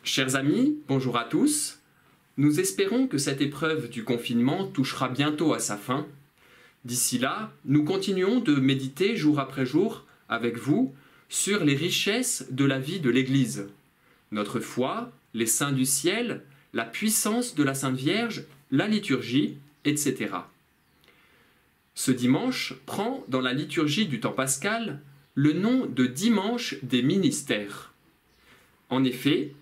Chers amis, bonjour à tous. Nous espérons que cette épreuve du confinement touchera bientôt à sa fin. D'ici là, nous continuons de méditer jour après jour avec vous sur les richesses de la vie de l'Église. Notre foi, les saints du ciel, la puissance de la Sainte Vierge, la liturgie, etc. Ce dimanche prend dans la liturgie du temps pascal le nom de dimanche des ministères. En effet,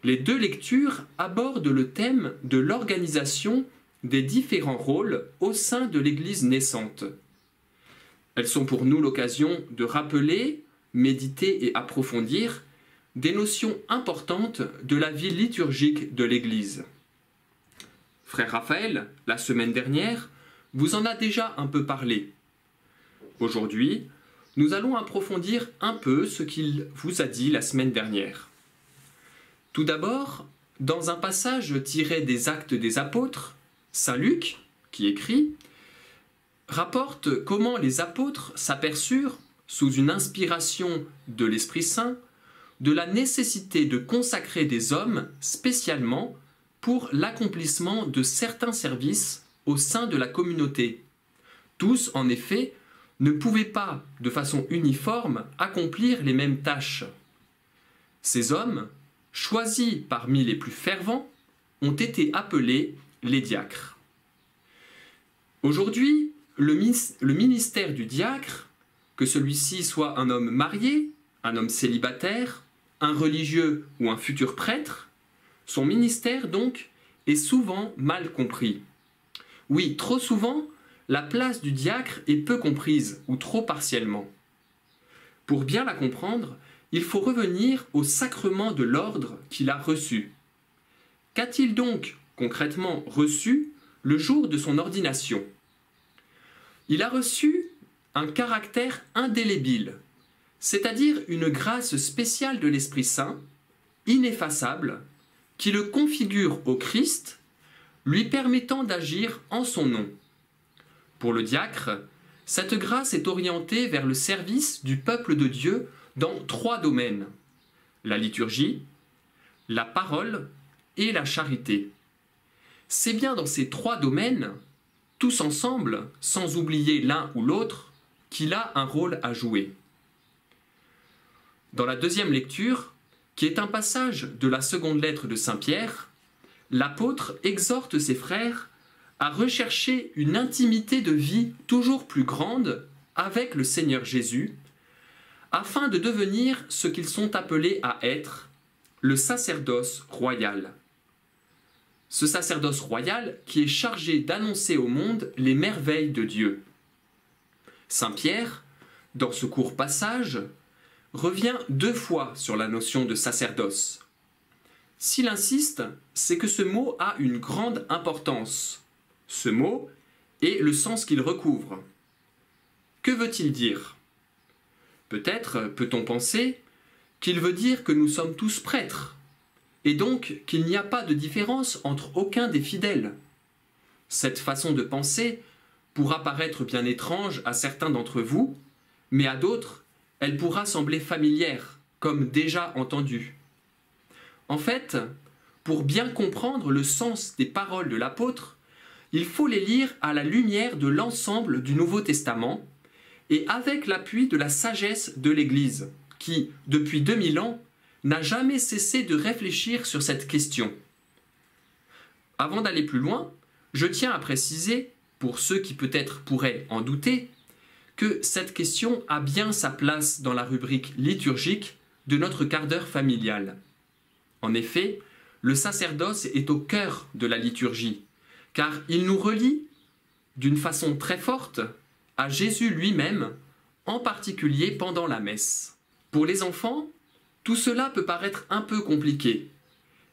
les deux lectures abordent le thème de l'organisation des différents rôles au sein de l'Église naissante. Elles sont pour nous l'occasion de rappeler, méditer et approfondir des notions importantes de la vie liturgique de l'Église. Frère Raphaël, la semaine dernière, vous en a déjà un peu parlé. Aujourd'hui, nous allons approfondir un peu ce qu'il vous a dit la semaine dernière. Tout d'abord, dans un passage tiré des Actes des Apôtres, saint Luc, qui écrit, rapporte comment les apôtres s'aperçurent, sous une inspiration de l'Esprit Saint, de la nécessité de consacrer des hommes spécialement pour l'accomplissement de certains services au sein de la communauté. Tous, en effet, ne pouvaient pas, de façon uniforme, accomplir les mêmes tâches. Ces hommes, choisis parmi les plus fervents, ont été appelés les diacres. Aujourd'hui, le ministère du diacre, que celui-ci soit un homme marié, un homme célibataire, un religieux ou un futur prêtre, son ministère donc est souvent mal compris. Oui, trop souvent, la place du diacre est peu comprise ou trop partiellement. Pour bien la comprendre, il faut revenir au sacrement de l'ordre qu'il a reçu. Qu'a-t-il donc concrètement reçu le jour de son ordination? Il a reçu un caractère indélébile, c'est-à-dire une grâce spéciale de l'Esprit Saint, ineffaçable, qui le configure au Christ, lui permettant d'agir en son nom. Pour le diacre, cette grâce est orientée vers le service du peuple de Dieu dans trois domaines: la liturgie, la parole et la charité. C'est bien dans ces trois domaines, tous ensemble, sans oublier l'un ou l'autre, qu'il a un rôle à jouer. Dans la deuxième lecture, qui est un passage de la seconde lettre de Saint Pierre, l'apôtre exhorte ses frères à rechercher une intimité de vie toujours plus grande avec le Seigneur Jésus, afin de devenir ce qu'ils sont appelés à être, le sacerdoce royal. Ce sacerdoce royal qui est chargé d'annoncer au monde les merveilles de Dieu. Saint Pierre, dans ce court passage, revient 2 fois sur la notion de sacerdoce. S'il insiste, c'est que ce mot a une grande importance. Ce mot et le sens qu'il recouvre. Que veut-il dire? Peut-être peut-on penser qu'il veut dire que nous sommes tous prêtres, et donc qu'il n'y a pas de différence entre aucun des fidèles. Cette façon de penser pourra paraître bien étrange à certains d'entre vous, mais à d'autres, elle pourra sembler familière, comme déjà entendue. En fait, pour bien comprendre le sens des paroles de l'apôtre, il faut les lire à la lumière de l'ensemble du Nouveau Testament et avec l'appui de la sagesse de l'Église, qui, depuis 2000 ans, n'a jamais cessé de réfléchir sur cette question. Avant d'aller plus loin, je tiens à préciser, pour ceux qui peut-être pourraient en douter, que cette question a bien sa place dans la rubrique liturgique de notre quart d'heure familial. En effet, le sacerdoce est au cœur de la liturgie, car il nous relie, d'une façon très forte, à Jésus lui-même, en particulier pendant la messe. Pour les enfants, tout cela peut paraître un peu compliqué,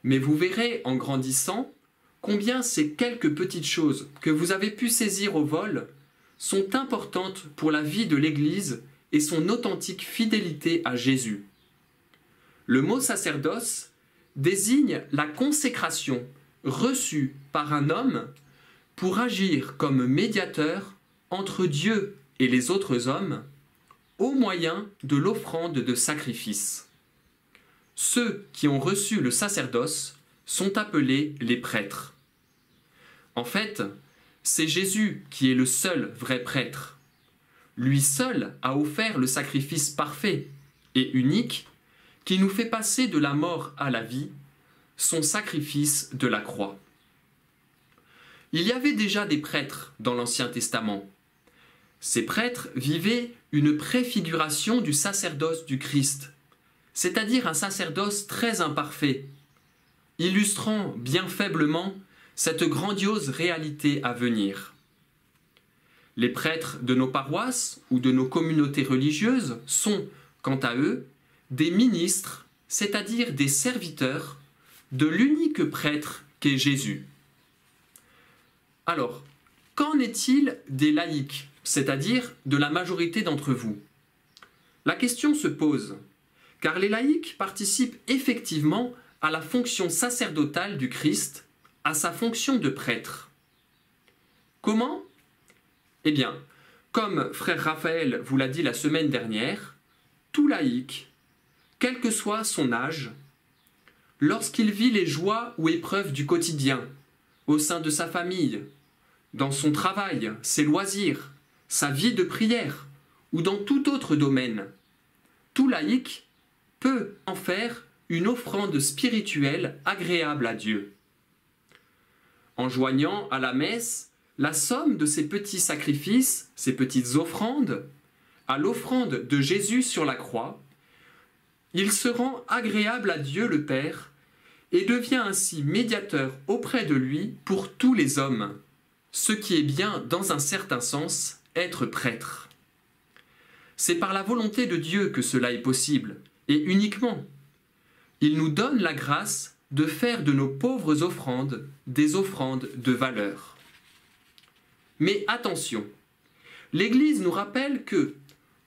mais vous verrez en grandissant combien ces quelques petites choses que vous avez pu saisir au vol sont importantes pour la vie de l'Église et son authentique fidélité à Jésus. Le mot sacerdoce désigne la consécration reçue par un homme pour agir comme médiateur entre Dieu et les autres hommes au moyen de l'offrande de sacrifice. ceux qui ont reçu le sacerdoce sont appelés les prêtres. En fait, c'est Jésus qui est le seul vrai prêtre. Lui seul a offert le sacrifice parfait et unique qui nous fait passer de la mort à la vie, son sacrifice de la croix. Il y avait déjà des prêtres dans l'Ancien Testament. Ces prêtres vivaient une préfiguration du sacerdoce du Christ, c'est-à-dire un sacerdoce très imparfait, illustrant bien faiblement cette grandiose réalité à venir. Les prêtres de nos paroisses ou de nos communautés religieuses sont, quant à eux, des ministres, c'est-à-dire des serviteurs, de l'unique prêtre qu'est Jésus. Alors, qu'en est-il des laïcs, c'est-à-dire de la majorité d'entre vous? La question se pose, car les laïcs participent effectivement à la fonction sacerdotale du Christ, à sa fonction de prêtre. Comment? Eh bien, comme frère Raphaël vous l'a dit la semaine dernière, tout laïc, quel que soit son âge, lorsqu'il vit les joies ou épreuves du quotidien, au sein de sa famille, dans son travail, ses loisirs, sa vie de prière ou dans tout autre domaine, tout laïc peut en faire une offrande spirituelle agréable à Dieu. En joignant à la messe la somme de ces petits sacrifices, ces petites offrandes, à l'offrande de Jésus sur la croix, il se rend agréable à Dieu le Père et devient ainsi médiateur auprès de lui pour tous les hommes, ce qui est bien, dans un certain sens, être prêtre. C'est par la volonté de Dieu que cela est possible, et uniquement. Il nous donne la grâce de faire de nos pauvres offrandes des offrandes de valeur. Mais attention, l'Église nous rappelle que,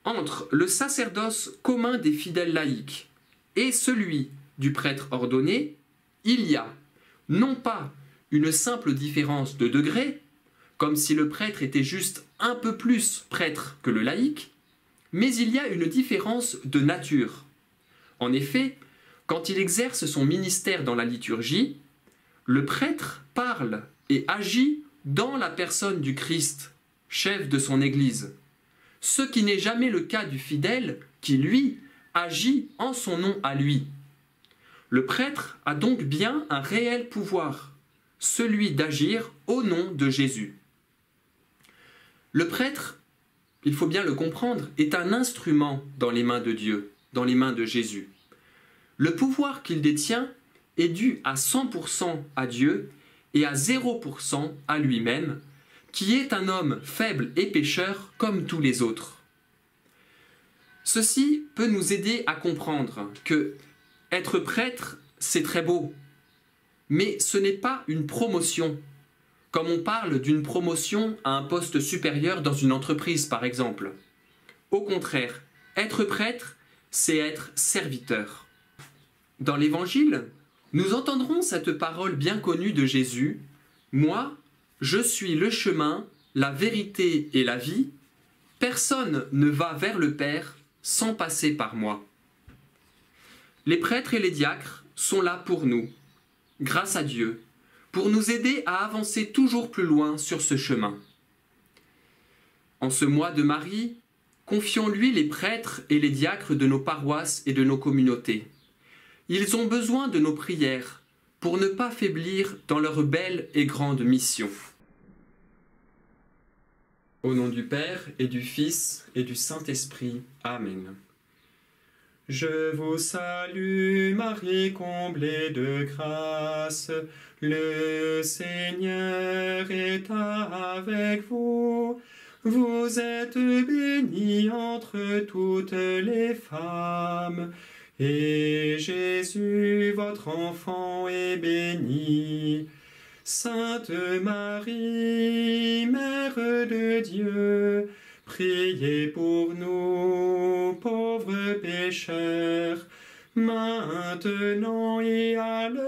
entre le sacerdoce commun des fidèles laïcs et celui du prêtre ordonné, il y a non pas une simple différence de degré, comme si le prêtre était juste un peu plus prêtre que le laïc, mais il y a une différence de nature. En effet, quand il exerce son ministère dans la liturgie, le prêtre parle et agit dans la personne du Christ, chef de son Église, ce qui n'est jamais le cas du fidèle qui, lui, agit en son nom à lui. Le prêtre a donc bien un réel pouvoir, celui d'agir au nom de Jésus. Le prêtre, il faut bien le comprendre, est un instrument dans les mains de Dieu, dans les mains de Jésus. Le pouvoir qu'il détient est dû à 100% à Dieu et à 0% à lui-même, qui est un homme faible et pécheur comme tous les autres. Ceci peut nous aider à comprendre que être prêtre, c'est très beau, mais ce n'est pas une promotion, comme on parle d'une promotion à un poste supérieur dans une entreprise, par exemple. Au contraire, être prêtre, c'est être serviteur. Dans l'Évangile, nous entendrons cette parole bien connue de Jésus, « Moi, je suis le chemin, la vérité et la vie. Personne ne va vers le Père sans passer par moi. » Les prêtres et les diacres sont là pour nous, grâce à Dieu, pour nous aider à avancer toujours plus loin sur ce chemin. En ce mois de Marie, confions-lui les prêtres et les diacres de nos paroisses et de nos communautés. Ils ont besoin de nos prières pour ne pas faiblir dans leur belle et grande mission. Au nom du Père et du Fils et du Saint-Esprit. Amen. Je vous salue, Marie comblée de grâce, le Seigneur est avec vous. Vous êtes bénie entre toutes les femmes, et Jésus, votre enfant, est béni. Sainte Marie, Mère de Dieu, priez pour nous, pauvres pécheurs, maintenant et à l'heure